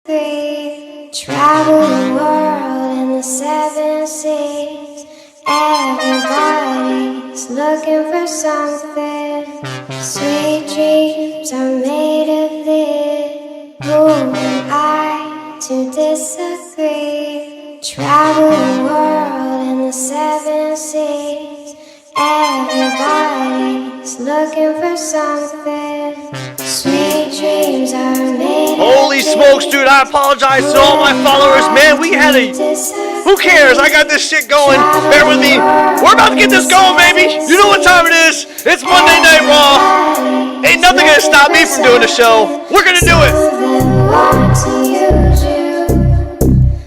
We travel the world in the 7 seas. Everybody's looking for something. Sweet dreams are made of this. Who am I to disagree? Travel the world in the 7 seas. Everybody's looking for something. Sweet dreams are made. Holy smokes, dude, I apologize to all my followers. Man, we had a... Who cares? I got this shit going. Bear with me. We're about to get this going, baby. You know what time it is. It's Monday Night Raw. Ain't nothing gonna stop me from doing the show. We're gonna do it.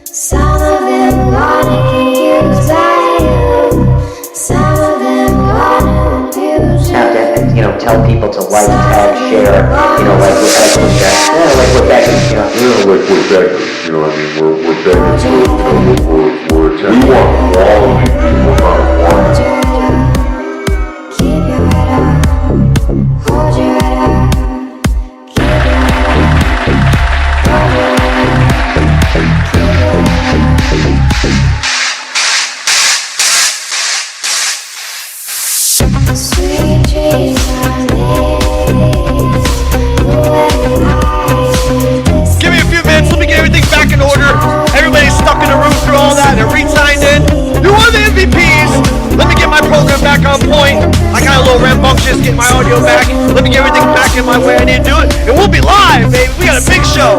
Some of them want to use some of them want to abuse you. Have to, tell people to like, tag, share, like we're begging, like we're beggars, we're beggars, we're attempting. We want quality people, not quantity. Keep your head up, hold your head up, keep your head up, hold your head up, keep your head up. Sweet dreams are made. Give me a few minutes. Let me get everything back in order. Everybody's stuck in the room through all that and re-signed in. You are the MVPs. Let me get my program back on point. I got a little rambunctious getting my audio back. Let me get everything back in my way I need to do it. And we'll be live, baby. We got a big show.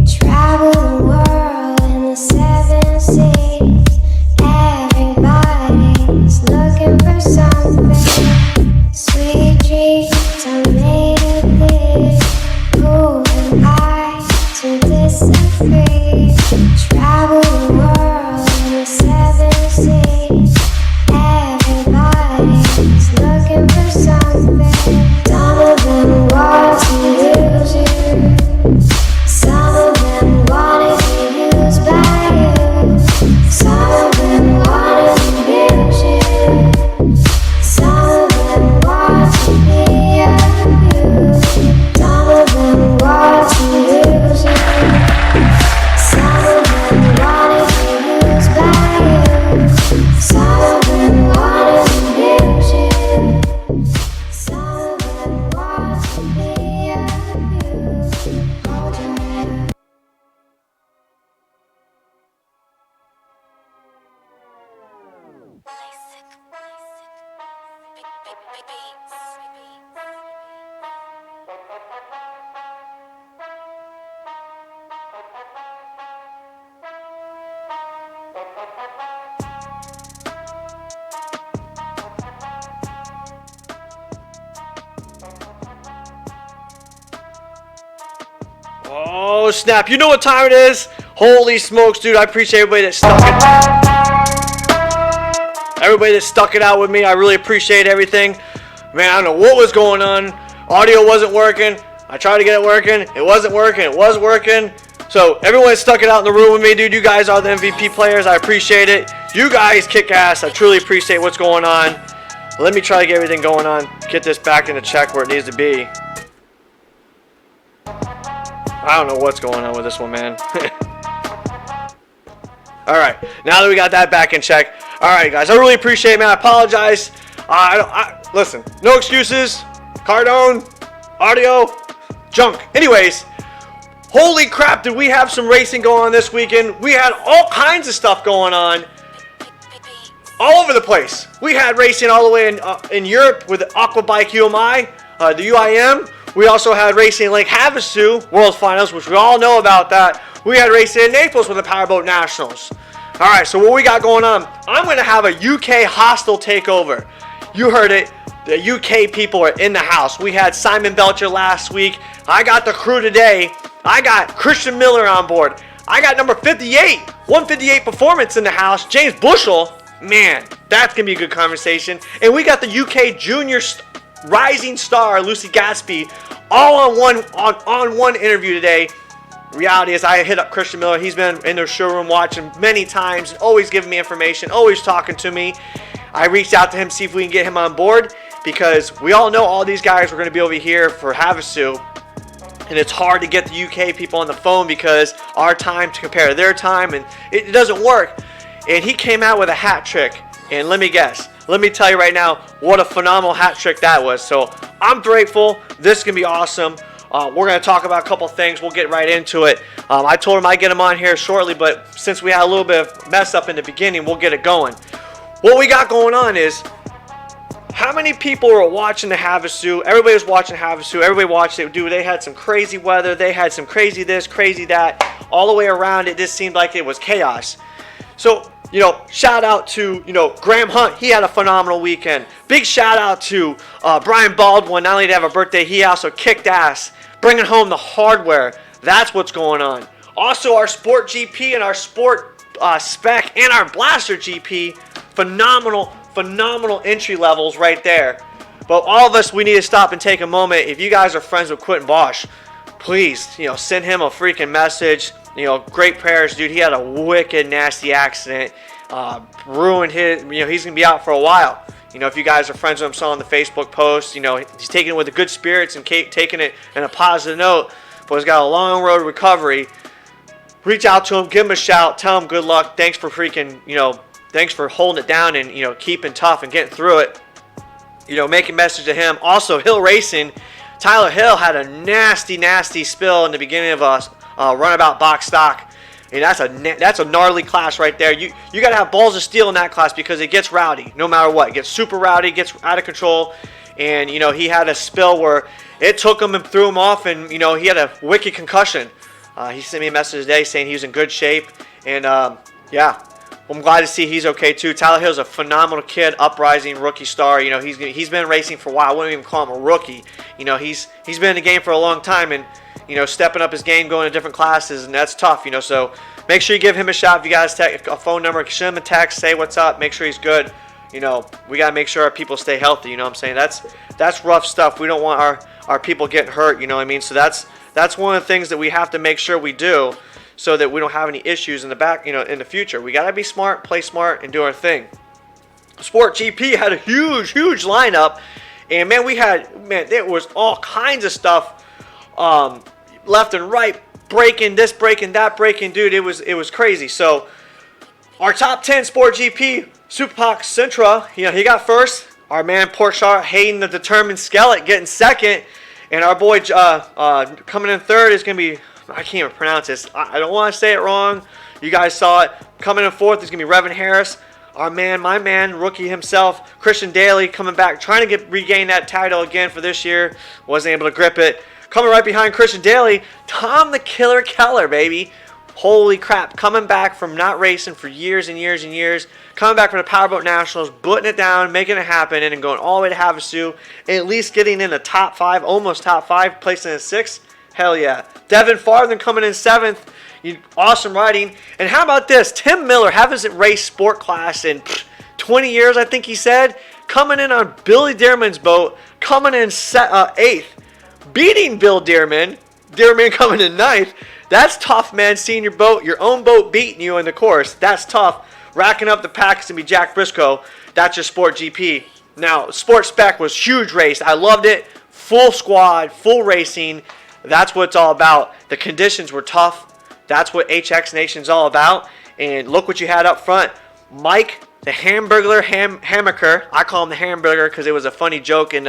Travel the world in the 7 seas. Everybody's looking for something. Sweet dreams are made of this. Who am I to disagree? Travel the world in the 7 seas. Everybody's looking for something. Some of them want to use you. Some of them wanna be used by you. Some of them wanna abuse you. Some of them want to be abused. Some of them want to use you. Some of them wanna be used by you. Some of them wanna abuse you. Some of them want to be abused. Hold your head up. Oh, snap. You know what time it is? Holy smokes, dude. I appreciate everybody that stuck it. Everybody that stuck it out with me. I really appreciate everything. Man, I don't know what was going on. Audio wasn't working. I tried to get it working. It wasn't working. It was working. So everyone that stuck it out in the room with me, dude. You guys are the MVP players. I appreciate it. You guys kick ass. I truly appreciate what's going on. Let me try to get everything going on. Get this back into check where it needs to be. I don't know what's going on with this one, man. Alright, now that we got that back in check. Alright, guys, I really appreciate it, man. I apologize. Listen, no excuses. Cardone, audio, junk. Anyways, holy crap, did we have some racing going on this weekend. We had all kinds of stuff going on. All over the place. We had racing all the way in Europe with the Aquabike UMI, the UIM. We also had racing in Lake Havasu, World Finals, which we all know about that. We had racing in Naples with the Powerboat Nationals. All right, so what we got going on, I'm going to have a UK hostile takeover. You heard it. The UK people are in the house. We had Simon Belcher last week. I got the crew today. I got Christian Miller on board. I got number 58, 158 Performance in the house, James Bushell. Man, that's going to be a good conversation. And we got the UK Junior rising star Lucy Gatsby, all on one interview today. Reality is, I hit up Christian Miller. He's been in their showroom watching many times, always giving me information, always talking to me. I reached out to him, see if we can get him on board, because we all know all these guys were going to be over here for Havasu, and it's hard to get the UK people on the phone because our time to compare to their time, and it doesn't work. And he came out with a hat trick, and let me tell you right now what a phenomenal hat trick that was. So I'm grateful. This is going to be awesome. We're going to talk about a couple things. We'll get right into it. I told him I'd get him on here shortly, but since we had a little bit of mess up in the beginning, we'll get it going. What we got going on is, how many people were watching the Havasu? Everybody was watching Havasu. Everybody watched it. Dude, they had some crazy weather. They had some crazy this, crazy that. All the way around, it just seemed like it was chaos. So, shout out to, Graham Hunt. He had a phenomenal weekend. Big shout out to Brian Baldwin. Not only did he have a birthday, he also kicked ass, bringing home the hardware. That's what's going on. Also, our Sport GP and our Sport Spec and our Blaster GP, phenomenal entry levels right there. But all of us, we need to stop and take a moment. If you guys are friends with Quentin Bosch, please, send him a freaking message. Great prayers, dude. He had a wicked, nasty accident. Ruined his, he's going to be out for a while. If you guys are friends with him, saw on the Facebook post, he's taking it with the good spirits and taking it in a positive note, but he's got a long road to recovery. Reach out to him, give him a shout, tell him good luck. Thanks for freaking, thanks for holding it down and, keeping tough and getting through it. Make a message to him. Also, Hill Racing, Tyler Hill had a nasty spill in the beginning of a runabout box stock. And that's a gnarly class right there. You got to have balls of steel in that class because it gets rowdy no matter what. It gets super rowdy, gets out of control. And, he had a spill where it took him and threw him off, and, he had a wicked concussion. He sent me a message today saying he was in good shape. And, yeah, I'm glad to see he's okay too. Tyler Hill's a phenomenal kid, uprising rookie star. He's been racing for a while. I wouldn't even call him a rookie. He's been in the game for a long time, and stepping up his game, going to different classes, and that's tough, so make sure you give him a shout. If you guys take a phone number, shoot him a text, say what's up, make sure he's good. We got to make sure our people stay healthy, what I'm saying? That's rough stuff. We don't want our people getting hurt, what I mean? So that's one of the things that we have to make sure we do so that we don't have any issues in the back, in the future. We got to be smart, play smart, and do our thing. Sport GP had a huge lineup, and there was all kinds of stuff, left and right, breaking this, breaking that, breaking, dude. It was crazy. So our top 10 Sport GP, Superpac Centra, he got first. Our man Porchard Hayden, the determined skeleton, getting second, and our boy coming in third is gonna be, I can't even pronounce this. I don't want to say it wrong. You guys saw it. Coming in fourth is gonna be Revan Harris. Our man, my man, rookie himself, Christian Daly, coming back, trying to regain that title again for this year. Wasn't able to grip it. Coming right behind Christian Daly, Tom the Killer Keller, baby. Holy crap. Coming back from not racing for years and years and years. Coming back from the Powerboat Nationals, putting it down, making it happen, and then going all the way to Havasu. At least getting in the top 5, almost top 5, placing in 6th. Hell yeah. Devin Farthen coming in 7th. Awesome riding. And how about this? Tim Miller hasn't raced sport class in 20 years, I think he said. Coming in on Billy Dearman's boat. Coming in 8th. Beating Bill Dearman. Dearman coming in 9th. That's tough, man. Seeing your own boat beating you in the course. That's tough. Racking up the packs to be Jack Briscoe. That's your Sport GP. Now, Sport Spec was huge race. I loved it. Full squad, full racing. That's what it's all about. The conditions were tough. That's what HX Nation's all about. And look what you had up front. Mike, the Hamburglar Hammaker. I call him the Hamburger because it was a funny joke in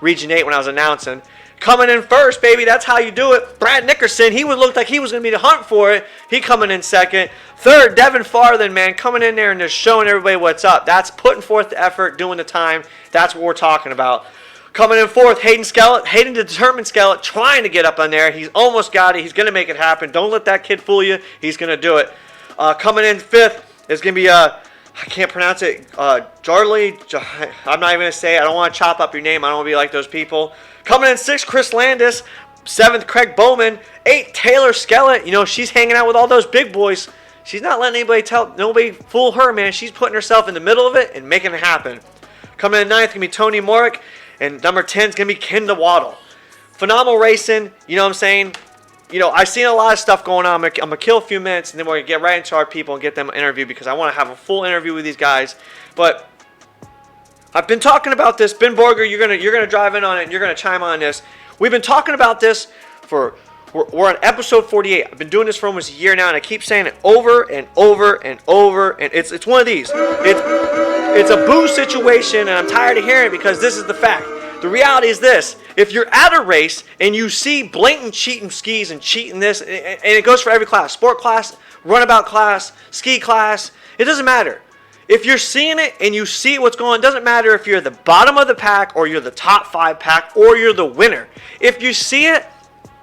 Region 8 when I was announcing. Coming in first, baby. That's how you do it. Brad Nickerson, he looked like he was going to be the hunt for it. He coming in second. Third, Devin Farthen, man, coming in there and just showing everybody what's up. That's putting forth the effort, doing the time. That's what we're talking about. Coming in fourth, Hayden the determined skeleton, trying to get up on there. He's almost got it. He's going to make it happen. Don't let that kid fool you. He's going to do it. Coming in fifth is going to be, I can't pronounce it, Jarley. I'm not even going to say it. I don't want to chop up your name. I don't want to be like those people. Coming in sixth, Chris Landis. Seventh, Craig Bowman. 8th, Taylor Skellett. She's hanging out with all those big boys. She's not letting nobody fool her, man. She's putting herself in the middle of it and making it happen. Coming in ninth, going to be Tony Morick. And number 10 is going to be Kenda Waddle. Phenomenal racing. You know what I'm saying? You know, I've seen a lot of stuff going on. I'm going to kill a few minutes, and then we're going to get right into our people and get them an interview because I want to have a full interview with these guys. But I've been talking about this. Ben Borger, you're gonna drive in on it, and you're going to chime on this. We've been talking about this for... We're on episode 48. I've been doing this for almost a year now, and I keep saying it over and over and over. And it's one of these. It's a boo situation, and I'm tired of hearing it because this is the fact. The reality is this. If you're at a race and you see blatant cheating skis and cheating this, and it goes for every class, sport class, runabout class, ski class, it doesn't matter. If you're seeing it and you see what's going on, it doesn't matter if you're the bottom of the pack or you're the top 5 pack or you're the winner. If you see it,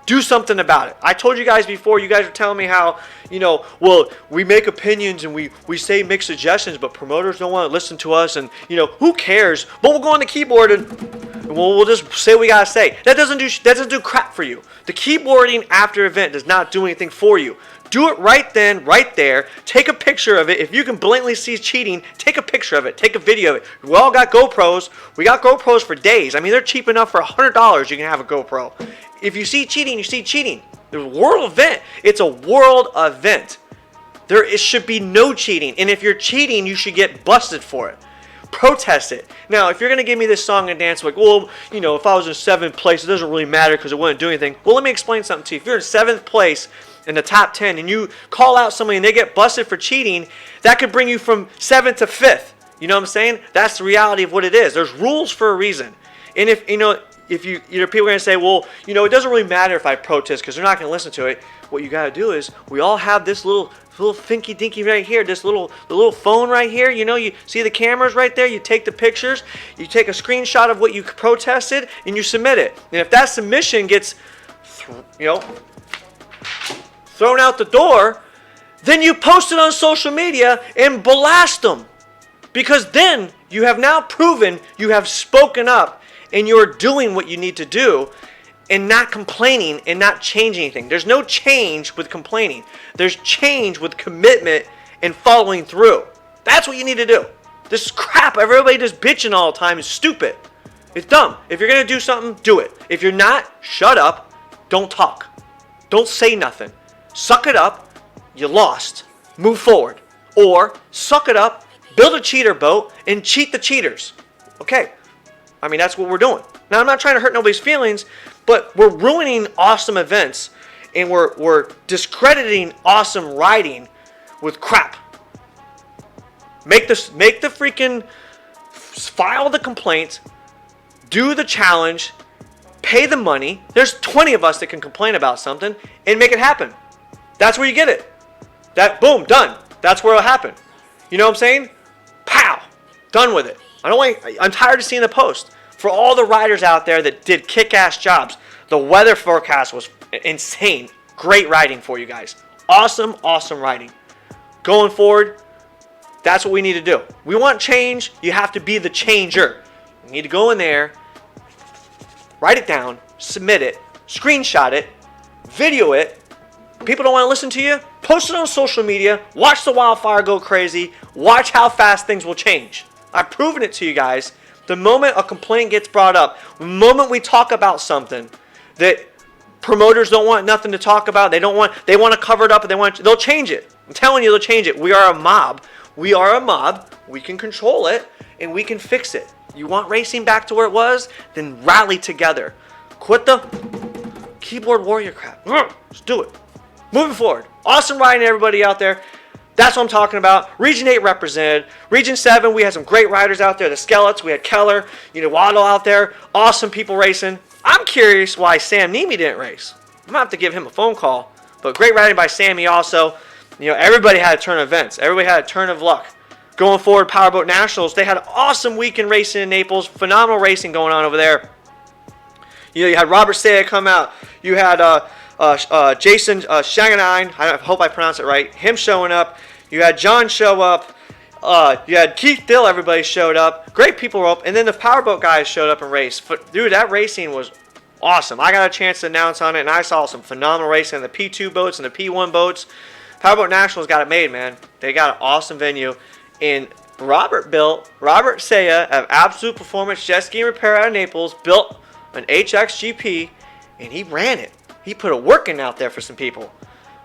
do something about it. I told you guys before, you guys were telling me how, you know, well, we make opinions and we make suggestions, but promoters don't want to listen to us, and, you know, who cares? But we'll go on the keyboard and we'll just say what we got to say. That doesn't do crap for you. The keyboarding after event does not do anything for you. Do it right then, right there. Take a picture of it. If you can blatantly see cheating, take a picture of it. Take a video of it. We all got GoPros. We got GoPros for days. I mean, they're cheap enough for $100 you can have a GoPro. If you see cheating, you see cheating. There's a world event. It's a world event. It should be no cheating. And if you're cheating, you should get busted for it. Protest it. Now, if you're going to give me this song and dance like, well, you know, if I was in 7th place, it doesn't really matter because it wouldn't do anything. Well, let me explain something to you. If you're in 7th place in the top 10 and you call out somebody and they get busted for cheating, that could bring you from 7th to 5th. You know what I'm saying? That's the reality of what it is. There's rules for a reason. And if, you know, people are going to say, well, you know, it doesn't really matter if I protest because they're not going to listen to it. What you got to do is we all have this little thinky dinky right here, the little phone right here. You know, you see the cameras right there. You take the pictures. You take a screenshot of what you protested and you submit it. And if that submission gets, thrown out the door, then you post it on social media and blast them. Because then you have now proven you have spoken up and you're doing what you need to do and not complaining and not changing anything. There's no change with complaining. There's change with commitment and following through. That's what you need to do. This crap, everybody just bitching all the time is stupid. It's dumb. If you're going to do something, do it. If you're not, shut up. Don't talk. Don't say nothing. Suck it up. You lost. Move forward. Or suck it up, build a cheater boat, and cheat the cheaters. Okay. I mean, that's what we're doing. Now, I'm not trying to hurt nobody's feelings, but we're ruining awesome events, and we're discrediting awesome riding with crap. Make the freaking, file the complaint, do the challenge, pay the money. There's 20 of us that can complain about something and make it happen. That's where you get it. That, boom, done. That's where it'll happen. You know what I'm saying? Pow! Done with it. I'm tired of seeing the post. For all the riders out there that did kick-ass jobs, the weather forecast was insane. Great riding for you guys. Awesome, awesome riding. Going forward, that's what we need to do. We want change. You have to be the changer. You need to go in there, write it down, submit it, screenshot it, video it. People don't want to listen to you? Post it on social media. Watch the wildfire go crazy. Watch how fast things will change. I've proven it to you guys. The moment a complaint gets brought up, the moment we talk about something that promoters don't want nothing to talk about, they want to cover it up, and they'll change it. I'm telling you, they'll change it. We are a mob. We are a mob. We can control it, and we can fix it. You want racing back to where it was? Then rally together. Quit the keyboard warrior crap. Let's do it. Moving forward. Awesome riding, everybody out there. That's what I'm talking about. Region 8 represented. Region 7, we had some great riders out there. The Skelets, we had Keller, Waddle out there. Awesome people racing. I'm curious why Sam Nemi didn't race. I'm going to have to give him a phone call. But great riding by Sammy also. Everybody had a turn of events. Everybody had a turn of luck. Going forward, Powerboat Nationals, they had an awesome weekend racing in Naples. Phenomenal racing going on over there. You had Robert Saya come out. You had Jason Shanganine, I hope I pronounced it right, him showing up. You had John show up. You had Keith Dill, everybody showed up. Great people were up. And then the Powerboat guys showed up and raced. But, dude, that racing was awesome. I got a chance to announce on it, and I saw some phenomenal racing in the P2 boats and the P1 boats. Powerboat Nationals got it made, man. They got an awesome venue. And Robert Saya of Absolute Performance Jet Ski and Repair out of Naples built an HXGP, and he ran it. He put a working out there for some people.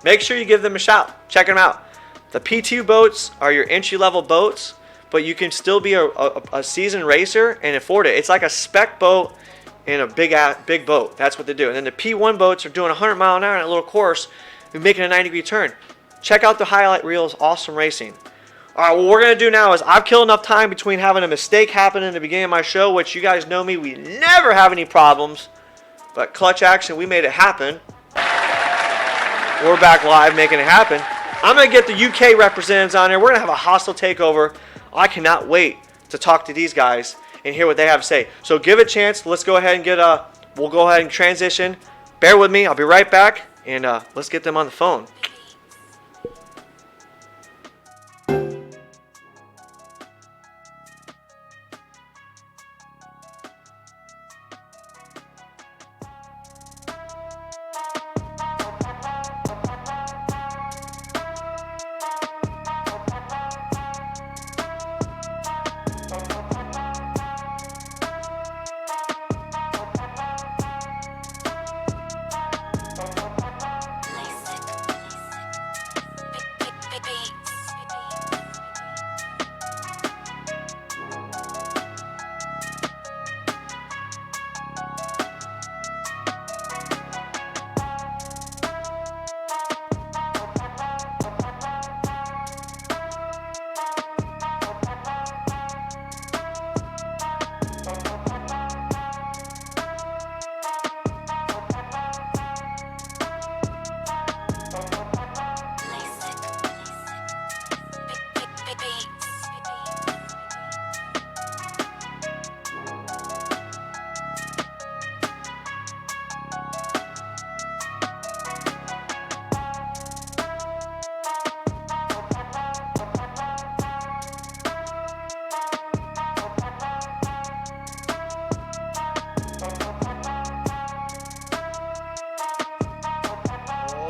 Make sure you give them a shout. Check them out. The P2 boats are your entry-level boats, but you can still be a seasoned racer and afford it. It's like a spec boat and a big boat. That's what they do. And then the P1 boats are doing 100 mile an hour in a little course and making a 90-degree turn. Check out the highlight reels. Awesome racing. All right, what we're going to do now is I've killed enough time between having a mistake happen in the beginning of my show, which you guys know me, we never have any problems. But clutch action, we made it happen. We're back live making it happen. I'm going to get the UK representatives on here. We're going to have a hostile takeover. I cannot wait to talk to these guys and hear what they have to say. So give it a chance. Let's go ahead and we'll go ahead and transition. Bear with me. I'll be right back. And let's get them on the phone.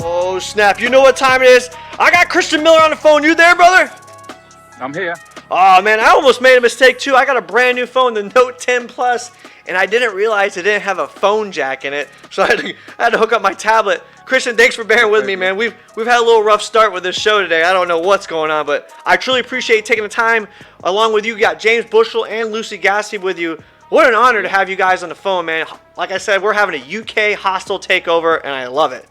Oh, snap. You know what time it is? I got Christian Miller on the phone. You there, brother? I'm here. Oh, man, I almost made a mistake, too. I got a brand new phone, the Note 10 Plus, and I didn't realize it didn't have a phone jack in it, so I had to hook up my tablet. Christian, thanks for bearing with me, man. We've had a little rough start with this show today. I don't know what's going on, but I truly appreciate taking the time. Along with you, got James Bushell and Lucy Gassi with you. What an honor to have you guys on the phone, man. Like I said, we're having a UK hostile takeover, and I love it.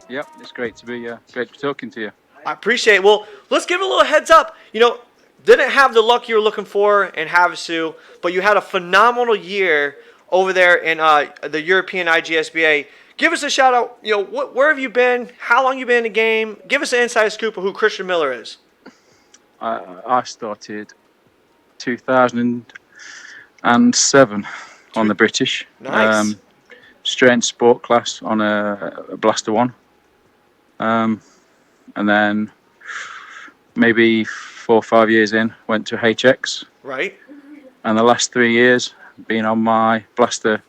Yep, it's great to be talking to you. I appreciate it. Well, let's give a little heads up. You know, didn't have the luck you were looking for in Havasu, but you had a phenomenal year over there in the European IGSBA. Give us a shout out. You know, where have you been? How long you been in the game? Give us an inside scoop of who Christian Miller is. I started 2007 on the British. Nice. Straight in sport class on a Blaster 1. And then maybe 4 or 5 years in, went to HX. Right. And the last 3 years, been on my Blaster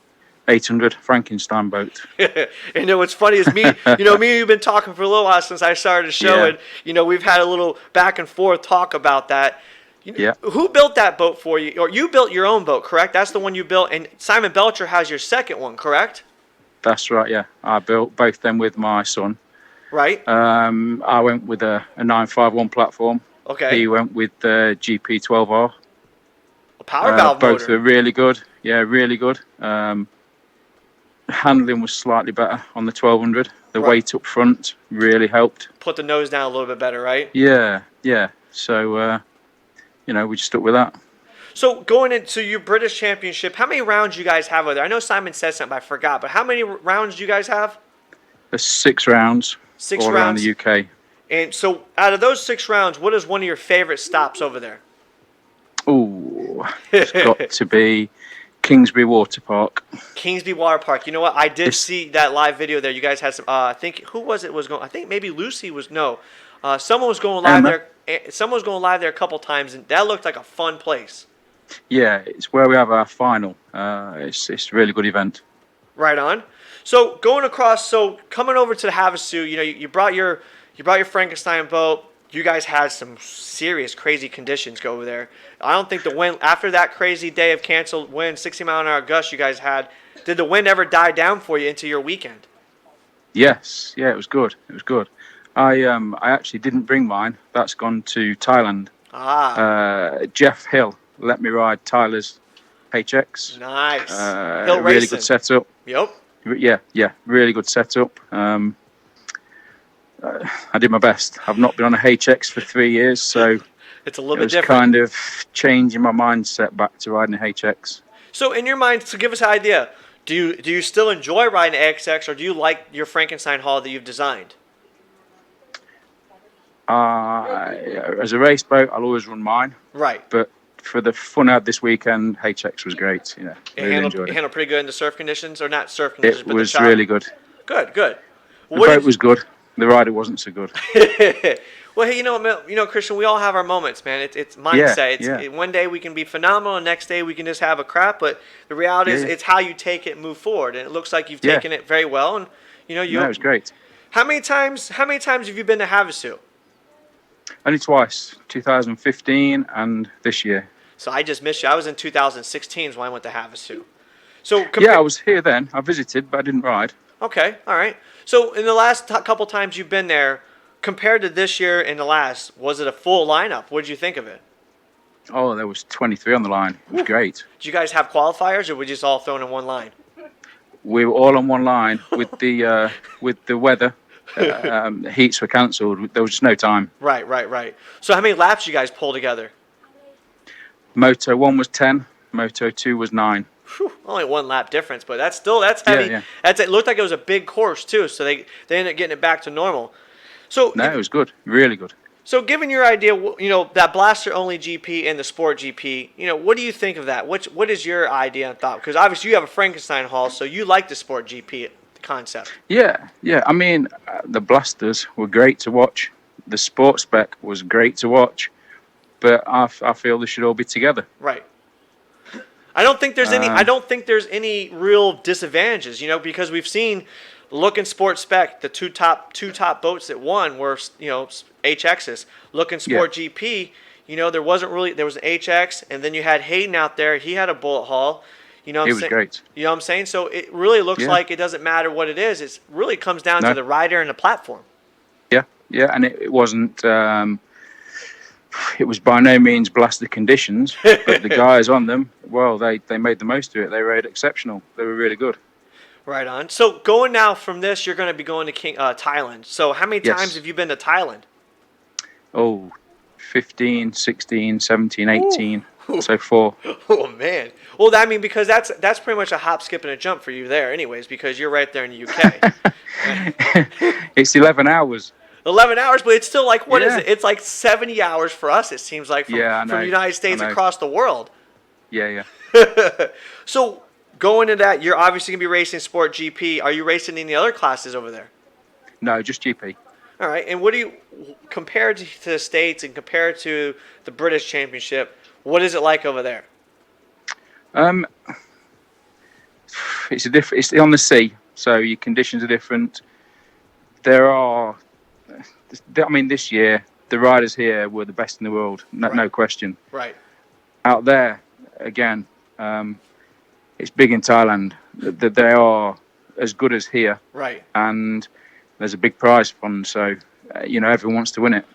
800 Frankenstein boat. And you know what's funny is me and you've been talking for a little while since I started the show, Yeah. and we've had a little back and forth talk about that. Yeah. Who built that boat for you? Or you built your own boat, correct? That's the one you built, and Simon Belcher has your second one, correct? That's right, yeah. I built both them with my son. Right. I went with a 951 platform. Okay. He went with the GP12R. A power valve both motor. are really good. Yeah, really good. Handling was slightly better on the 1200. The Right. weight up front really helped. Put the nose down a little bit better, right? Yeah. So, we just stuck with that. So going into your British Championship, how many rounds you guys have over there? I know Simon said something, I forgot, but how many rounds do you guys have? There's 6 rounds. 6 all rounds. around the UK. And so out of those 6 rounds, what is one of your favorite stops over there? Ooh, it's got to be Kingsbury Water Park. Kingsby Water Park. You know what? I did It's- see that live video there. You guys had some. I think who was it was going? I think maybe Lucy was. No, someone was going live Emma. there. Someone was going live there a couple times, and that looked like a fun place. Yeah, it's where we have our final. It's a really good event. Right on. So going across, so coming over to the Havasu, you brought your Frankenstein boat. you guys had some serious, crazy conditions go over there. I don't think the wind, after that crazy day of canceled wind, 60-mile-an-hour gusts you guys had, did the wind ever die down for you into your weekend? Yes, yeah, it was good. It was good. I actually didn't bring mine. That's gone to Thailand. Jeff Hill let me ride Tyler's HX. Nice. Hill Really racing. good setup. Yep. Yeah, really good setup. I did my best. I've not been on a HX for 3 years, so It's a little it bit was different. kind of changing my mindset back to riding a HX. So in your mind, so give us an idea. Do you still enjoy riding an XX, or do you like your Frankenstein hull that you've designed? As a race boat, I'll always run mine. Right. But for the fun I had this weekend, HX was great. Yeah, really enjoyed It it. handled pretty good in the surf conditions, or not surf conditions, It but was the chop. really good. Good. The What boat did- was good. The rider wasn't so good. Well, hey, Christian, we all have our moments, man. It's mindset. Yeah. One day we can be phenomenal, and next day we can just have a crap. But the reality is, Yeah. it's how you take it and move forward. And it looks like you've Yeah. taken it very well. And No, it was great. How many times have you been to Havasu? Only twice, 2015 and this year. So I just missed you. I was in 2016 when I went to Havasu. So Yeah, I was here then. I visited, but I didn't ride. Okay, all right. So in the last couple times you've been there, compared to this year and the last, was it a full lineup? What did you think of it? Oh, there was 23 on the line. It was great. Did you guys have qualifiers, or were you just all thrown in one line? We were all on one line with the weather. Heats were cancelled. There was just no time. Right. So how many laps did you guys pull together? Moto 1 was 10. Moto 2 was 9. Whew, only one lap difference, but that's heavy. Yeah. It looked like it was a big course too, so they ended up getting it back to normal. So No, it was good. Really good. So given your idea, that blaster only GP and the sport GP, what do you think of that? What is your idea and thought? Because obviously you have a Frankenstein hull, so you like the sport GP concept. Yeah. I mean, the blasters were great to watch. The sport spec was great to watch. But I feel they should all be together. Right. I don't think there's any real disadvantages, because we've seen Look in Sport Spec, the two top boats that won were HXs. Look in Sport GP, there was an HX, and then you had Hayden out there. He had a bullet hull. It was great. You know what I'm saying? So it really looks like it doesn't matter what it is. It really comes down to the rider and the platform. Yeah, and it wasn't. It was by no means blasted conditions, but the guys on them, well, they made the most of it. They rode exceptional. They were really good. Right on. So going now from this, you're going to be going to Thailand. So how many times have you been to Thailand? Oh, 15, 16, 17, 18. So 4. Oh, man. Well, because that's pretty much a hop, skip, and a jump for you there anyways, because you're right there in the UK. It's 11 hours. 11 hours, but it's still like, what is Yeah. it? It's like 70 hours for us, it seems like, from the United States across the world. Yeah. So going into that, you're obviously going to be racing Sport GP. Are you racing any other classes over there? No, just GP. All right. And what do you, compared to the States and compared to the British Championship, what is it like over there? It's on the sea, so your conditions are different. This year, the riders here were the best in the world, no question. Right. Out there, again, it's big in Thailand. They are as good as here. Right. And there's a big prize fund, so everyone wants to win it.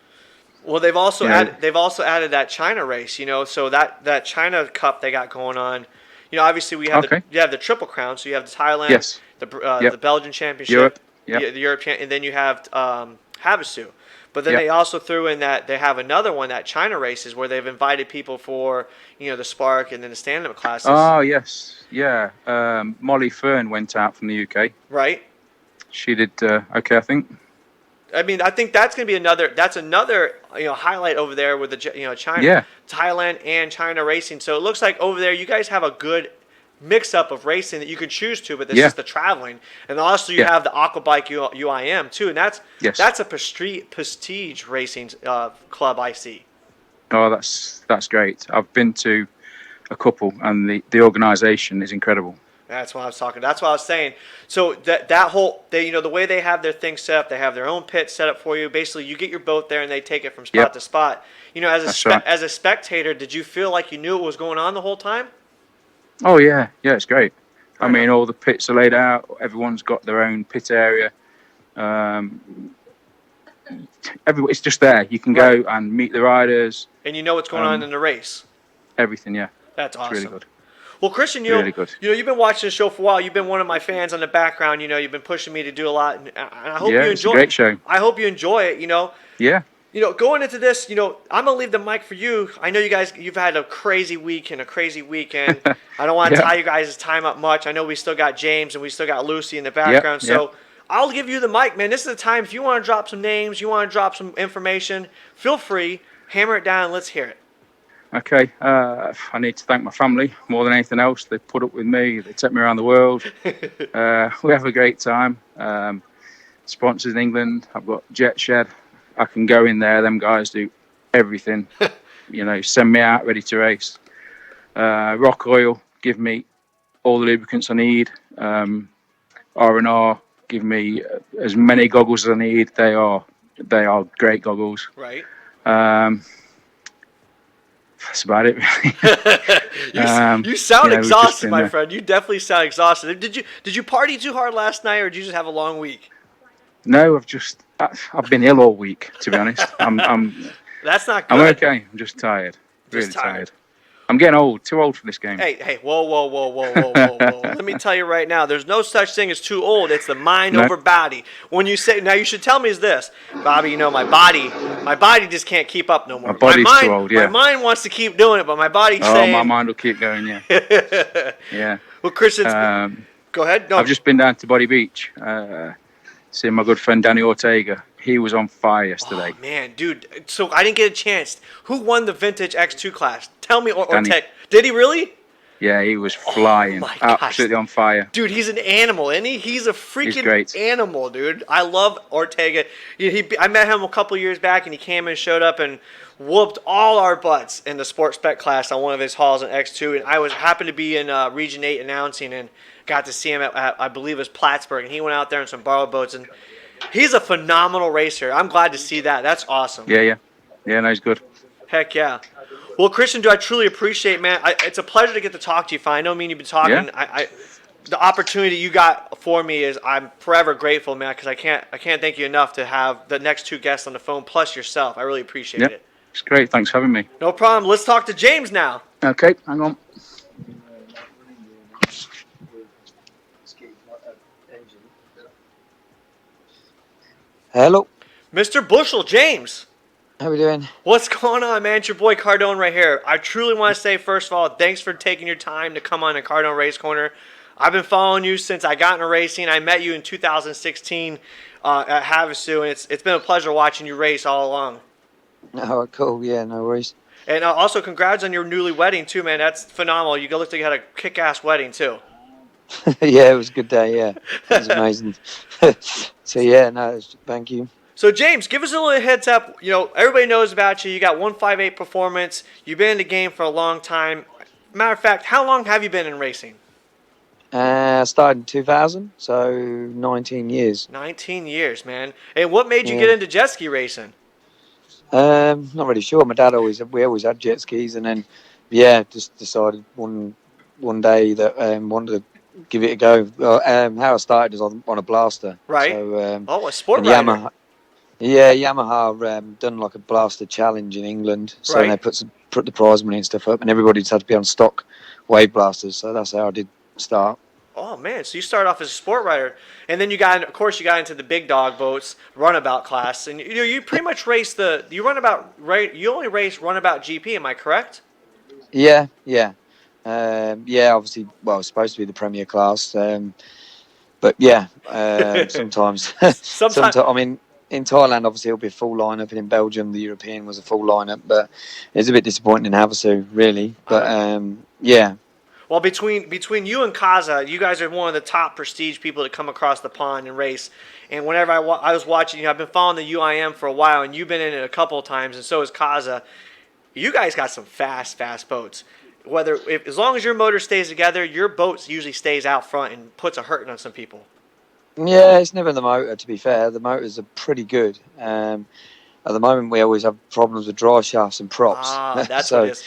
Well, they've also added that China race, so that China Cup they got going on. Obviously we have you have the Triple Crown, so you have the Thailand, the Belgian Championship, Europe, the European, and then you have Havasu. But then Yep. they also threw in that they have another one, that China races, where they've invited people for the Spark and then the stand-up classes. Oh yes, yeah. Molly Fern went out from the UK. Right. She did okay, I think. I think that's going to be another highlight over there with the China, Thailand and China racing. So it looks like over there you guys have a good mix-up of racing that you can choose to, but this is the traveling, and also you have the Aquabike UIM too, and that's a prestige racing club I see. Oh, that's great. I've been to a couple, and the organisation is incredible. That's what I was talking. That's what I was saying. So that whole, the way they have their thing set up, they have their own pit set up for you. Basically, you get your boat there and they take it from spot Yep. to spot. That's right. As a spectator, did you feel like you knew what was going on the whole time? Oh yeah, it's great. I Right mean, on. all the pits are laid out. Everyone's got their own pit area. It's just there. You can go and meet the riders. And you know what's going on in the race. Everything, yeah. That's It's awesome. really good. Well, Christian, Really good. you've been watching the show for a while. You've been one of my fans on the background. You've been pushing me to do a lot, and I hope Yeah, you it's a enjoy. great show. I hope you enjoy it. Yeah. Going into this, I'm gonna leave the mic for you. I know you guys, you've had a crazy week and a crazy weekend. I don't want to Yeah. tie you guys' time up much. I know we still got James and we still got Lucy in the background. Yep. So I'll give you the mic, man. This is the time. If you want to drop some names, you want to drop some information, feel free. Hammer it down. And let's hear it. Okay. I need to thank my family more than anything else. They put up with me. They take me around the world. We have a great time. Sponsors in England. I've got Jet Shed. I can go in there. Them guys do everything. Send me out ready to race. Rock Oil give me all the lubricants I need. R&R give me as many goggles as I need. They are great goggles. Right. That's about it, really. You sound we've just exhausted, been my there. friend. You definitely sound exhausted. Did you party too hard last night, or did you just have a long week? No, I've been ill all week, to be honest. I'm That's not good. I'm okay. I'm just tired. Really Just tired. tired. I'm getting old. Too old for this game. Hey, whoa. Let me tell you right now, there's no such thing as too old. It's the mind No. over body. When you say, now you should tell me is this, Bobby, my body just can't keep up no more. My body's mind, too old, yeah. My mind wants to keep doing it, but my body's Oh, saying. my mind will keep going, yeah. Yeah. Well, Christian, go ahead. No, I've just been down to Body Beach, seeing my good friend Danny Ortega. He was on fire yesterday. Oh, man, dude. So I didn't get a chance. Who won the vintage X2 class? Tell me, or Danny. Tech. Did he really? Yeah, he was flying. my gosh. Absolutely on fire. Dude, he's an animal, isn't he? He's a freaking great. animal, dude. I love Ortega. I met him a couple years back, and he came and showed up and whooped all our butts in the sports spec class on one of his halls in X2. And I happened to be in Region 8 announcing and got to see him at I believe it was Plattsburgh. And he went out there in some borrowed boats. And he's a phenomenal racer. I'm glad to see that. That's awesome. Yeah. Yeah, no, he's good. Heck yeah. Well, Christian, I truly appreciate, man. It's a pleasure to get to talk to you. I know me and you've been talking. Yeah. The opportunity you got for me is I'm forever grateful, man. Because I can't thank you enough to have the next two guests on the phone plus yourself. I really appreciate Yeah, it. it's great. Thanks for having me. No problem. Let's talk to James now. Okay, hang on. Hello. Mr. Bushel, James. How we doing? What's going on, man? It's your boy Cardone right here. I truly want to say, first of all, thanks for taking your time to come on the Cardone Race Corner. I've been following you since I got into racing. I met you in 2016 at Havasu, and it's been a pleasure watching you race all along. Oh, cool. Yeah, no worries. And also, congrats on your newly wedding, too, man. That's phenomenal. You look like you had a kick-ass wedding, too. Yeah, it was a good day. Yeah, it was amazing. So yeah, no, thank you. So, James, give us a little heads up. Everybody knows about you. You got 158 performance. You've been in the game for a long time. Matter of fact, how long have you been in racing? I started in 2000, so 19 years. 19 years, man. And what made you Yeah. get into jet ski racing? Not really sure. My dad we always had jet skis, and then just decided one day that wanted to give it a go. How I started is on a blaster. Right. So, Oh, a sport and rider. Yamaha done like a blaster challenge in England, so Right. they put the prize money and stuff up, and everybody just had to be on stock wave blasters. So that's how I did start. Oh, man. So you started off as a sport rider. And then you got into the big dog boats, runabout class. And you pretty much race you only race runabout GP, am I correct? Yeah. Obviously, well, it's supposed to be the premier class, but yeah, sometimes. Sometimes. I mean, in Thailand, obviously, it'll be a full lineup, and in Belgium, the European was a full lineup. But it's a bit disappointing in Havasu, really. But yeah. Well, between you and Kaza, you guys are one of the top prestige people to come across the pond and race. And whenever I was watching, I've been following the UIM for a while, and you've been in it a couple of times, and so has Kaza. You guys got some fast boats. as long as your motor stays together, your boat usually stays out front and puts a hurting on some people. Yeah, it's never the motor. To be fair, the motors are pretty good. At the moment, we always have problems with drive shafts and props. That's what it So is.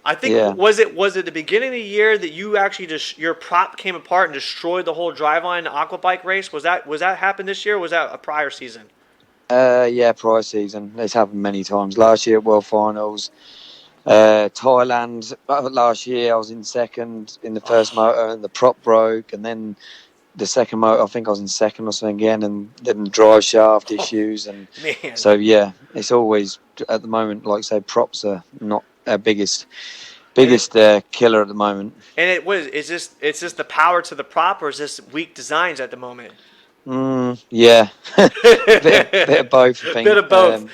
I think yeah, was it the beginning of the year that you actually just your prop came apart and destroyed the whole driveline in the aquabike race? Was that happen this year? Or was that a prior season? yeah, prior season. It's happened many times. Last year at World Finals, Thailand. Last year, I was in second in the first motor, and the prop broke, and then the second motor, I think I was in second or something again, and then the drive shaft issues, and Man. so yeah, it's always at the moment, like I say, props are not our biggest killer at the moment. And is this the power to the prop or is this weak designs at the moment? Yeah, bit of both, I think. Bit of both.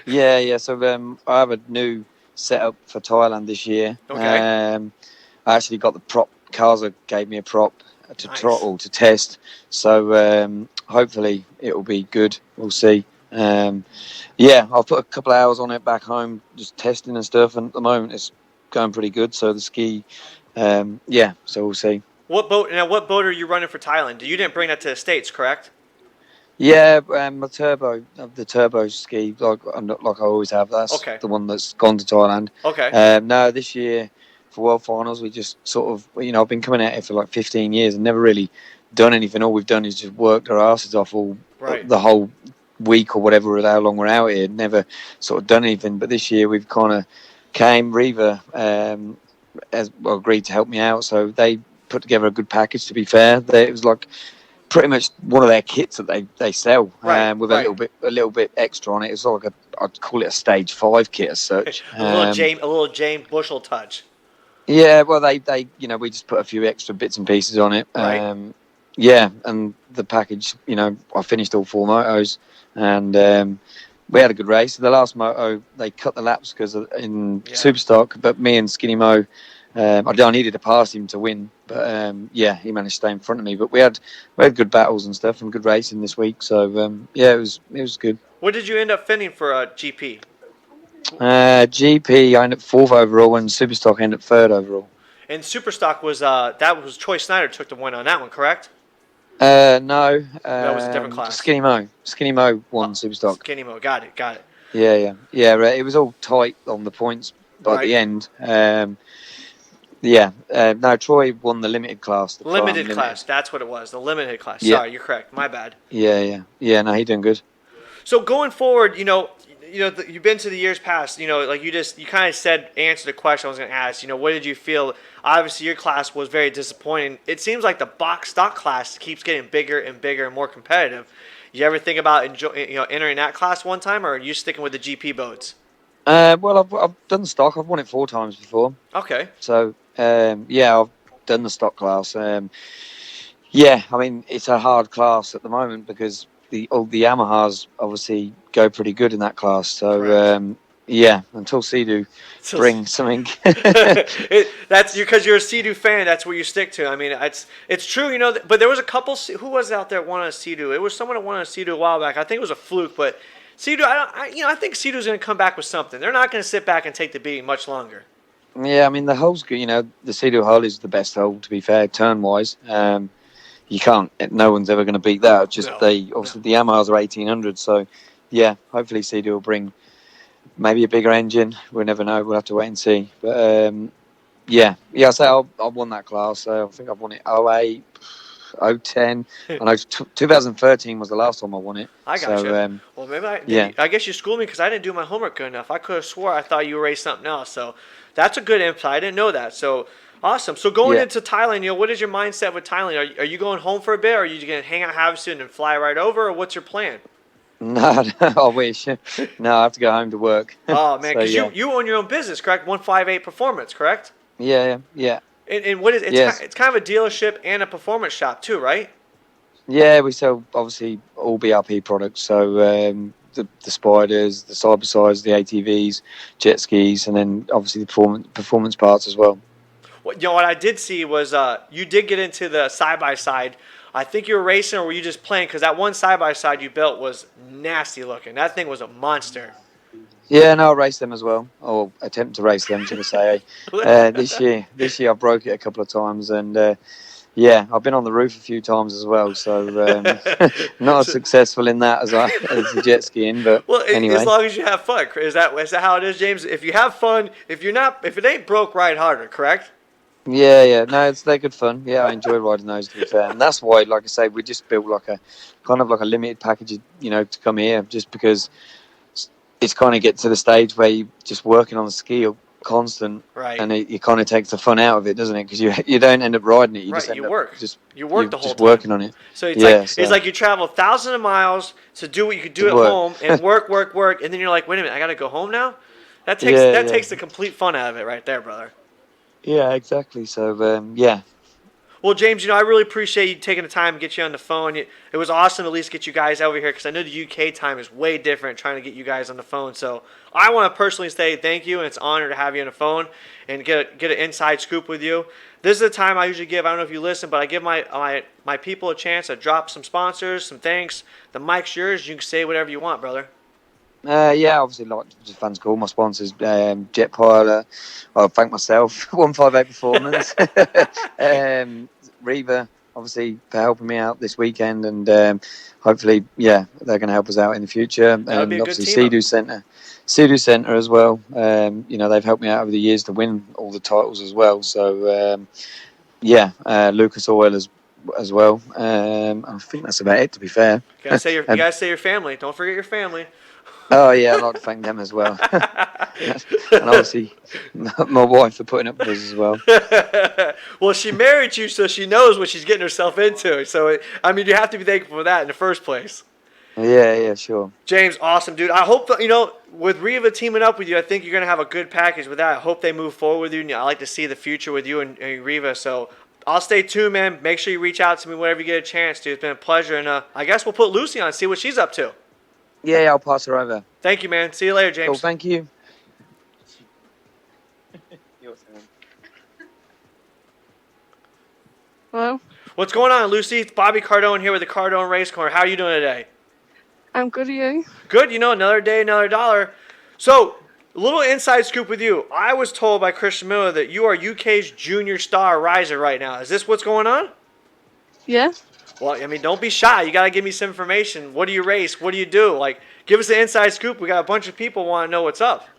Yeah. So I have a new setup for Thailand this year. Okay. I actually got the prop. Kaza gave me a prop to Nice. throttle to test. So hopefully it will be good. We'll see. Yeah, I've put a couple of hours on it back home, just testing and stuff. And at the moment it's going pretty good. So the ski, yeah. So we'll see. What boat are you running for Thailand? You didn't bring that to the States, correct? Yeah, the turbo ski, like I always have. That's Okay. the one that's gone to Thailand. Okay. No, this year for World Finals, we just sort of, I've been coming at it for like 15 years and never really done anything. All we've done is just worked our asses off Right. the whole week or whatever, or how long we're out here. Never sort of done anything. But this year we've kind of Reva has agreed to help me out, so they put together a good package. To be fair, it was like pretty much one of their kits that they sell, Right, with right. a little bit extra on it. It's like I'd call it a stage 5 kit as such. a little James Bushel touch. Yeah, well they we just put a few extra bits and pieces on it. Right. Yeah, and the package, I finished all 4 motos, and we had a good race. The last moto they cut the laps because in Superstock, but me and Skinny Mo. I needed to pass him to win, but yeah, he managed to stay in front of me. But we had good battles and stuff and good racing this week. So yeah, it was good. What did you end up finishing for GP? GP, I ended up 4th overall, and Superstock I ended up 3rd overall. And Superstock was Troy Snyder took the win on that one, correct? No, That was a different class. Skinny Mo won Superstock. Skinny Mo, got it. Yeah. It was all tight on the points by the end. Yeah, no, Troy won the limited class. Limited class, that's what it was. The limited class. Yeah. Sorry, you're correct. My bad. Yeah. No, he doing good. So going forward, you've been to the years past. Like you kind of answered the question I was going to ask. What did you feel? Obviously, your class was very disappointing. It seems like the box stock class keeps getting bigger and bigger and more competitive. You ever think about entering that class one time, or are you sticking with the GP boats? Well, I've done the stock. I've won it 4 times before. Okay. So yeah, I've done the stock class. Yeah, I mean it's a hard class at the moment because the Yamahas obviously go pretty good in that class. So yeah, until Sea-Doo bring something. That's because you're a Sea-Doo fan. That's what you stick to. I mean, it's true, But there was a couple. Who was out there that won a Sea-Doo? It was someone that won a Sea-Doo a while back. I think it was a fluke, but Sea-Doo. I think Sea-Doo's going to come back with something. They're not going to sit back and take the beating much longer. Yeah, I mean the hull's good. The Sea-Doo hull is the best hull, to be fair, turn wise. You can't. No one's ever going to beat that. Just the Yamahas are 1800, so yeah. Hopefully Sea-Doo will bring maybe a bigger engine. We'll never know. We'll have to wait and see. But yeah. So I won that class. So I think I've won it 08, 010. I know 2013 was the last time I won it. I got you. Well, maybe I guess you schooled me because I didn't do my homework good enough. I could have swore I thought you raced something else. So that's a good insight. I didn't know that. So awesome. So going into Thailand, what is your mindset with Thailand? Are you going home for a bit? Or are you going to hang out Havasu and fly right over? Or what's your plan? No, I wish. No, I have to go home to work. Oh man, because so, you own your own business, correct? 158 Performance, correct? Yeah. And what is it? It's kind of a dealership and a performance shop too, right? Yeah, we sell obviously all BRP products. So the Spiders, the side-by-sides, the ATVs, jet skis, and then obviously the performance parts as well. What I did see was you did get into the side-by-side. I think you were racing, or were you just playing? Because that one side-by-side you built was nasty looking. That thing was a monster. Yeah, no, I'll race them as well, or attempt to race them, should I say. This year I broke it a couple of times, and yeah, I've been on the roof a few times as well. So not as So- successful in that as the jet skiing, but well, as anyway. long as you have fun, is that how it is, James? If you have fun, if it ain't broke, ride harder. Correct? Yeah. No, they're good fun. Yeah, I enjoy riding those, to be fair, and that's why, like I say, we just built like a kind of like a limited package, to come here, just because it's kind of get to the stage where you're just working on the ski constant, Right. and it kind of takes the fun out of it, doesn't it? Because you don't end up riding it, you just Right. end You up work. just You you're work the whole just time. working on it. So it's Yeah, like you travel thousands of miles to do what you could do to at work. home and work, and then you're like, wait a minute, I gotta go home now. Yeah. Takes the complete fun out of it right there, brother. Yeah, exactly. So yeah. Well, James, I really appreciate you taking the time to get you on the phone. It was awesome to at least get you guys over here because I know the UK time is way different trying to get you guys on the phone. So I want to personally say thank you, and it's an honor to have you on the phone and get an inside scoop with you. This is the time I usually give. I don't know if you listen, but I give my people a chance to drop some sponsors, some thanks. The mic's yours. You can say whatever you want, brother. Yeah, obviously, like the fans call my sponsors, Jet Pilot. I'll thank myself, 158 Performance, Reva, obviously, for helping me out this weekend, and hopefully, yeah, they're going to help us out in the future. That would be And a good obviously, team up. Sea Centre as well. They've helped me out over the years to win all the titles as well. So yeah, Lucas Oil as well. I think that's about it, to be fair. You gotta say your family. Don't forget your family. Oh yeah, I'd like to thank them as well, and obviously my wife for putting up with us as well. Well, she married you, so she knows what she's getting herself into. So, you have to be thankful for that in the first place. Yeah, sure. James, awesome, dude. I hope that, with Riva teaming up with you, I think you're going to have a good package with that. I hope they move forward with you. I like to see the future with you and Riva. So, I'll stay tuned, man. Make sure you reach out to me whenever you get a chance, dude. It's been a pleasure. And I guess we'll put Lucy on and see what she's up to. Yeah, I'll pass her over. Thank you, man. See you later, James. Cool, thank you. Hello, What's going on, Lucy? It's Bobby Cardone here with the Cardone Race Corner. How are you doing today? I'm good. Are you? Good, another day, another dollar. So, a little inside scoop with you. I was told by Christian Miller that you are UK's junior star riser right now. Is this what's going on? Yeah. Well, don't be shy. You got to give me some information. What do you race? What do you do? Like, give us an inside scoop. We got a bunch of people want to know what's up.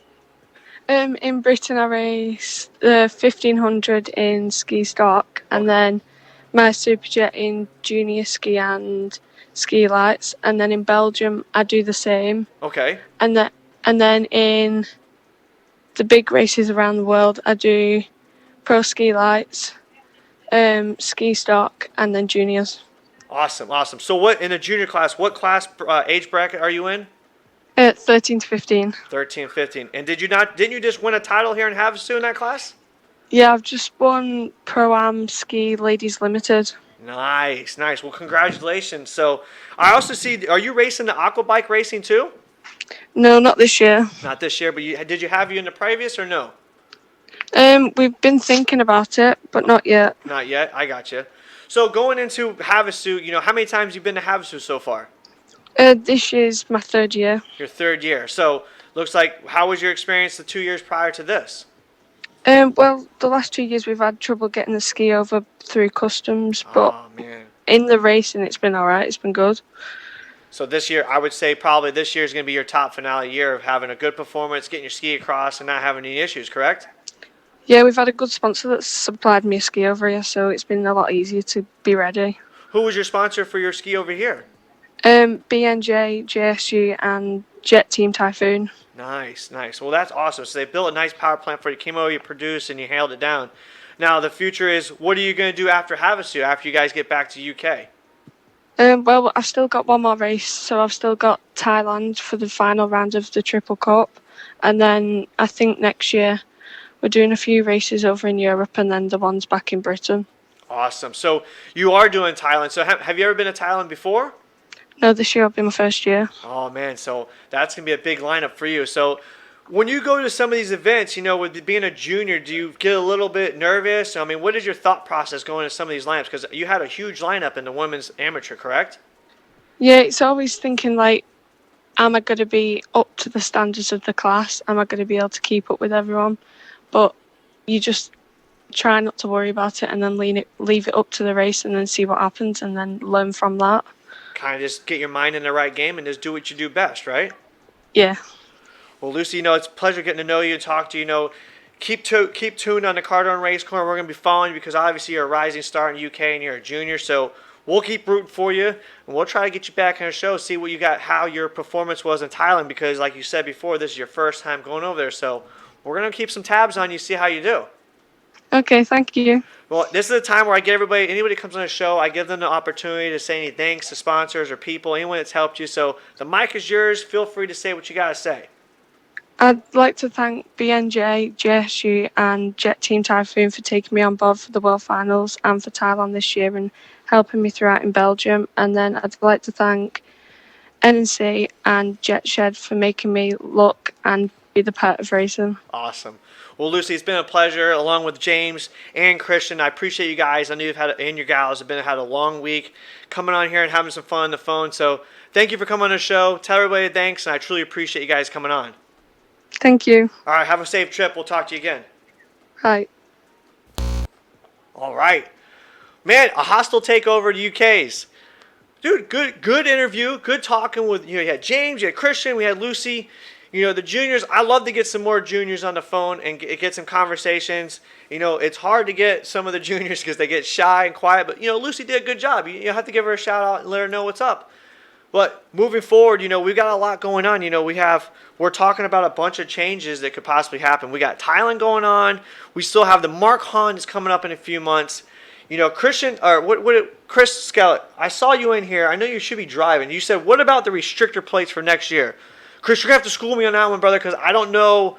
In Britain, I race the 1500 in ski stock, and then my superjet in junior ski and ski lights, and then in Belgium I do the same. Okay. And then in the big races around the world, I do pro ski lights, ski stock, and then juniors. Awesome. So, what in the junior class? What class age bracket are you in? 13 to 15. 13, 15. And didn't you just win a title here in Havasu in that class? Yeah, I've just won Pro-Am Ski Ladies Limited. Nice. Well, congratulations. So, I also see, are you racing the aqua bike racing too? No, not this year. Not this year, but did you have you in the previous or no? We've been thinking about it, but not yet. Not yet. I got you. So, going into Havasu, how many times you been to Havasu so far? This year's my third year. Your third year. So, looks like, how was your experience the 2 years prior to this? Well, the last 2 years we've had trouble getting the ski over through customs, but man. in the racing it's been alright, it's been good. So this year, I would say probably this year is going to be your top finale year of having a good performance, getting your ski across, and not having any issues, correct? Yeah, we've had a good sponsor that's supplied me a ski over here, so it's been a lot easier to be ready. Who was your sponsor for your ski over here? BNJ, JSU, and Jet Team Typhoon. Nice. Well, that's awesome. So they built a nice power plant for you, came over, you produced, and you hailed it down. Now, the future is, what are you going to do after Havasu, after you guys get back to UK? Well, I've still got one more race, so I've still got Thailand for the final round of the Triple Cup. And then I think next year we're doing a few races over in Europe and then the ones back in Britain. Awesome. So you are doing Thailand. So have you ever been to Thailand before? No, this year will be my first year. Oh, man. So that's going to be a big lineup for you. So when you go to some of these events, with being a junior, do you get a little bit nervous? What is your thought process going to some of these lineups? Because you had a huge lineup in the women's amateur, correct? Yeah, it's always thinking, I am I going to be up to the standards of the class? Am I going to be able to keep up with everyone? But you just try not to worry about it and then leave it up to the race and then see what happens and then learn from that. Kind of just get your mind in the right game and just do what you do best, right? Yeah. Well, Lucy, it's a pleasure getting to know you and talk to you. Keep tuned on the Cardone Race Corner. We're going to be following you because obviously you're a rising star in the UK and you're a junior. So we'll keep rooting for you, and we'll try to get you back on the show, see what you got, how your performance was in Thailand, because like you said before, this is your first time going over there. So we're going to keep some tabs on you, see how you do. Okay, thank you. Well, this is the time where I get anybody that comes on the show, I give them the opportunity to say any thanks to sponsors or people, anyone that's helped you. So the mic is yours. Feel free to say what you got to say. I'd like to thank BNJ, JSU and Jet Team Typhoon for taking me on board for the World Finals and for Thailand this year and helping me throughout in Belgium. And then I'd like to thank NNC and Jet Shed for making me look and be the part of racing. Awesome. Well, Lucy, it's been a pleasure, along with James and Christian. I appreciate you guys. I know and your gals have had a long week coming on here and having some fun on the phone. So thank you for coming on the show. Tell everybody thanks, and I truly appreciate you guys coming on. Thank you. All right, have a safe trip. We'll talk to you again. Right. All right. Man, a hostile takeover to UK's. Dude, good interview. Good talking with, you had James, you had Christian, we had Lucy. The juniors, I love to get some more juniors on the phone and get some conversations. It's hard to get some of the juniors because they get shy and quiet. But, Lucy did a good job. You have to give her a shout out and let her know what's up. But moving forward, we've got a lot going on. We're talking about a bunch of changes that could possibly happen. We got Thailand going on. We still have the Mark Hahn is coming up in a few months. Christian, or Chris Skellett, I saw you in here. I know you should be driving. You said, what about the restrictor plates for next year? Chris, you're going to have to school me on that one, brother, because I don't know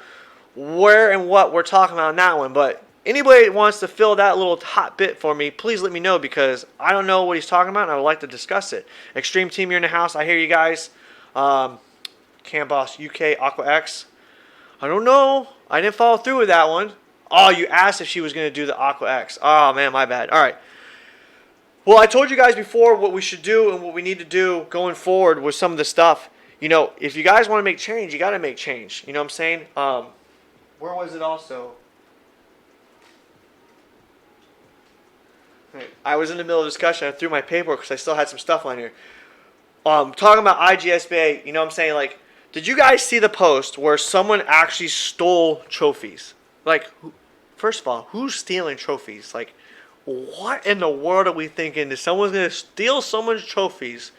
where and what we're talking about on that one. But anybody that wants to fill that little hot bit for me, please let me know, because I don't know what he's talking about, and I would like to discuss it. Extreme Team, you're in the house. I hear you guys. Cam Boss UK, Aqua X. I don't know. I didn't follow through with that one. Oh, you asked if she was going to do the Aqua X. Oh, man, my bad. All right. Well, I told you guys before what we should do and what we need to do going forward with some of the stuff. If you guys want to make change, you got to make change. You know what I'm saying? Where was it also? I was in the middle of discussion. I threw my paperwork because I still had some stuff on here. Talking about IGSBA, you know what I'm saying? Like, did you guys see the post where someone actually stole trophies? Like, first of all, who's stealing trophies? Like, what in the world are we thinking that someone's going to steal someone's trophies?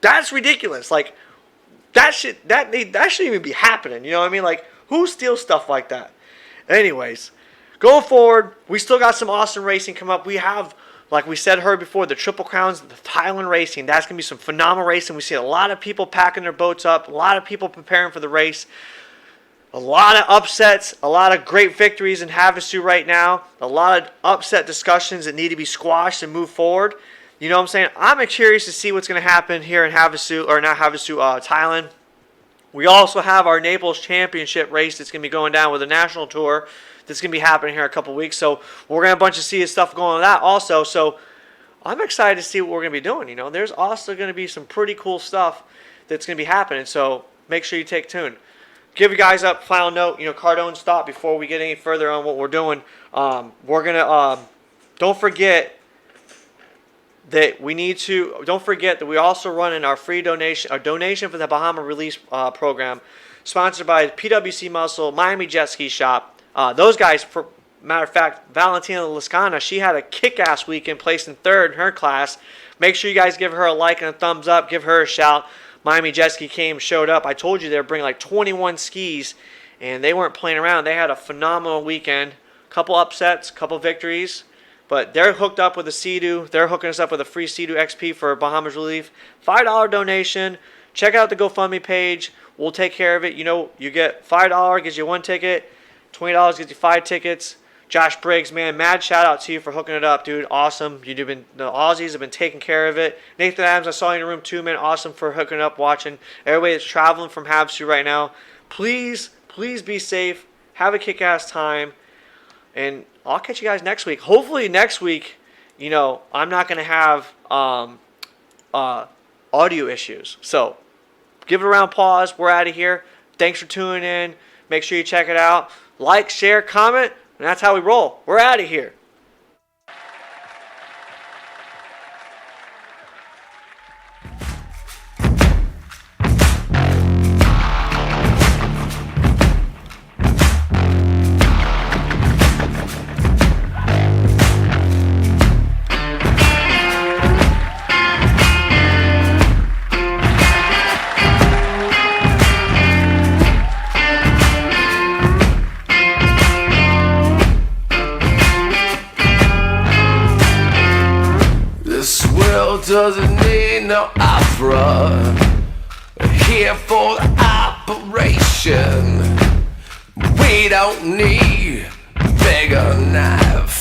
That's ridiculous. Like, that shouldn't even be happening. You know what I mean? Like, who steals stuff like that? Anyways, going forward, we still got some awesome racing come up. We have, like we heard before, the Triple Crowns, the Thailand racing. That's going to be some phenomenal racing. We see a lot of people packing their boats up, a lot of people preparing for the race. A lot of upsets, a lot of great victories in Havasu right now. A lot of upset discussions that need to be squashed and move forward. You know what I'm saying? I'm curious to see what's going to happen here in Havasu, or not Havasu, Thailand. We also have our Naples Championship race that's going to be going down with the national tour that's going to be happening here in a couple weeks. So we're going to see stuff going on with that also. So I'm excited to see what we're going to be doing. There's also going to be some pretty cool stuff that's going to be happening. So make sure you take tune. Give you guys a final note, Cardone stop before we get any further on what we're doing. We're going to, don't forget that we're also running our free donation for the Bahama Release program, sponsored by PWC Muscle, Miami Jet Ski Shop. Those guys, for matter of fact, Valentina Lascana, she had a kick-ass weekend, placing third in her class. Make sure you guys give her a like and a thumbs up. Give her a shout. Miami Jet Ski showed up. I told you they were bringing like 21 skis, and they weren't playing around. They had a phenomenal weekend. Couple upsets, couple victories, but they're hooked up with a Sea-Doo. They're hooking us up with a free Sea-Doo XP for Bahamas Relief. $5 donation. Check out the GoFundMe page. We'll take care of it. You get $5, gives you 1 ticket. $20 gets you 5 tickets. Josh Briggs, man, mad shout out to you for hooking it up, dude. Awesome. The Aussies have been taking care of it. Nathan Adams, I saw you in the room too, man. Awesome for hooking up, watching. Everybody that's traveling from Havasu right now, please be safe. Have a kick-ass time. And I'll catch you guys next week. Hopefully next week, I'm not going to have audio issues. So give it a round of applause. We're out of here. Thanks for tuning in. Make sure you check it out. Like, share, comment, and that's how we roll. We're out of here. This world doesn't need no opera. Here for the operation. We don't need bigger knife.